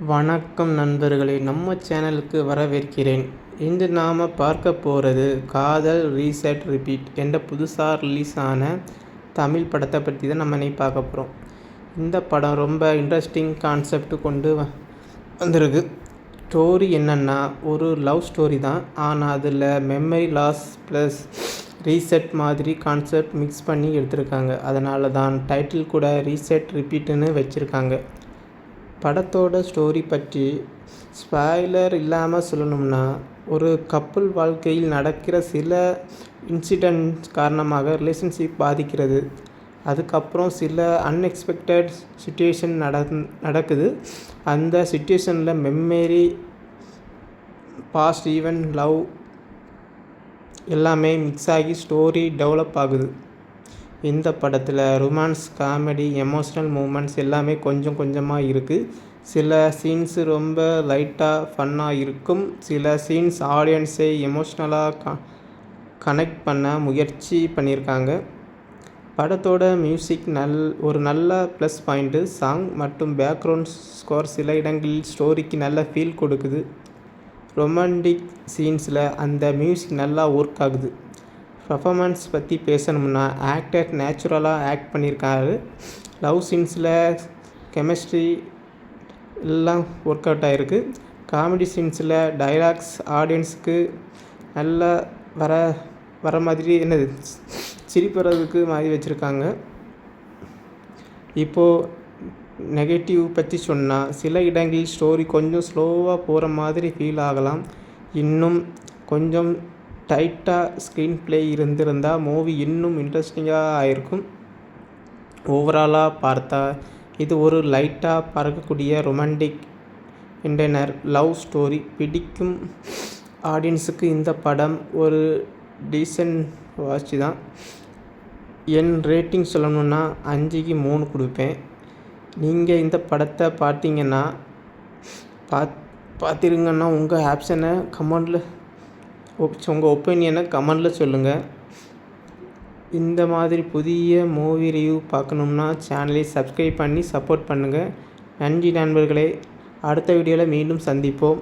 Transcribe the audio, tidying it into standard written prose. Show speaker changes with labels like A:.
A: வணக்கம் நண்பர்களே, நம்ம சேனலுக்கு வரவேற்கிறேன். இன்று நாம் பார்க்க போகிறது காதல் ரீசெட் ரிப்பீட் என்ற புதுசாக ரிலீஸ் ஆன தமிழ் படத்தை பற்றி தான் நம்ம இன்னைக்கு பார்க்க போகிறோம். இந்த படம் ரொம்ப இன்ட்ரெஸ்டிங் கான்செப்ட் கொண்டு வந்திருக்கு. ஸ்டோரி என்னென்னா, ஒரு லவ் ஸ்டோரி தான். ஆனால் அதில் மெமரி லாஸ் ப்ளஸ் ரீசெட் மாதிரி கான்செப்ட் மிக்ஸ் பண்ணி எடுத்திருக்காங்க. அதனால தான் டைட்டில் கூட ரீசெட் ரிப்பீட்டுன்னு வச்சுருக்காங்க. படத்தோட ஸ்டோரி பற்றி ஸ்பாய்லர் இல்லாமல் சொல்லணும்னா, ஒரு கப்புள் வாழ்க்கையில் நடக்கிற சில இன்சிடென்ட்ஸ் காரணமாக ரிலேஷன்ஷிப் பாதிக்கிறது. அதுக்கப்புறம் சில அன்எக்ஸ்பெக்டட் சுச்சுவேஷன் நடக்குது. அந்த சுச்சுவேஷனில் மெமரி, பாஸ்ட் ஈவெண்ட், லவ் எல்லாமே மிக்ஸ் ஆகி ஸ்டோரி டெவலப் ஆகுது. இந்த படத்தில் ரொமான்ஸ், காமெடி, எமோஷ்னல் மூமெண்ட்ஸ் எல்லாமே கொஞ்சம் கொஞ்சமாக இருக்குது. சில சீன்ஸு ரொம்ப லைட்டாக ஃபன்னாக இருக்கும். சில சீன்ஸ் ஆடியன்ஸை எமோஷ்னலாக கனெக்ட் பண்ண முயற்சி பண்ணியிருக்காங்க. படத்தோட மியூசிக் ஒரு நல்ல ப்ளஸ் பாயிண்ட்டு. சாங் மற்றும் பேக்ரவுண்ட் ஸ்கோர் சில இடங்களில் ஸ்டோரிக்கு நல்ல ஃபீல் கொடுக்குது. ரொமான்டிக் சீன்ஸில் அந்த மியூசிக் நல்லா ஒர்க் ஆகுது. பர்ஃபார்மன்ஸ் பற்றி பேசணும்னா, ஆக்டர் நேச்சுரலாக ஆக்ட் பண்ணியிருக்காரு. லவ் சீன்ஸில் கெமிஸ்ட்ரி எல்லாம் ஒர்க் அவுட் ஆகிருக்கு. காமெடி சீன்ஸில் டைலாக்ஸ் ஆடியன்ஸுக்கு நல்லா வர மாதிரி சிரிப்புறதுக்கு மாதிரி வச்சுருக்காங்க. இப்போது நெகட்டிவ் பற்றி சொன்னால், சில இடங்களில் ஸ்டோரி கொஞ்சம் ஸ்லோவாக போகிற மாதிரி ஃபீல் ஆகலாம். இன்னும் கொஞ்சம் டைட்டாக ஸ்க்ரீன் ப்ளே இருந்திருந்தால் மூவி இன்னும் இன்ட்ரெஸ்டிங்காக ஆகிருக்கும். ஓவராலாக பார்த்தா இது ஒரு லைட்டாக பார்க்கக்கூடிய ரொமான்டிக் என்டர்டெய்னர் லவ் ஸ்டோரி. பிடிக்கும் ஆடியன்ஸுக்கு இந்த படம் ஒரு டீசன்ட் வாட்ச் தான். என் ரேட்டிங் சொல்லணுன்னா 5க்கு 3 கொடுப்பேன். நீங்கள் இந்த படத்தை பார்த்திருங்கன்னா உங்கள் ஆப்ஷனை கமெண்டில் உங்கள் ஒப்பீனியனை கமெண்டில் சொல்லுங்கள். இந்த மாதிரி புதிய மூவி ரிவ்யூ பார்க்கணும்னா சேனலை சப்ஸ்கிரைப் பண்ணி சப்போர்ட் பண்ணுங்கள். நன்றி நண்பர்களே. அடுத்த வீடியோவில் மீண்டும் சந்திப்போம்.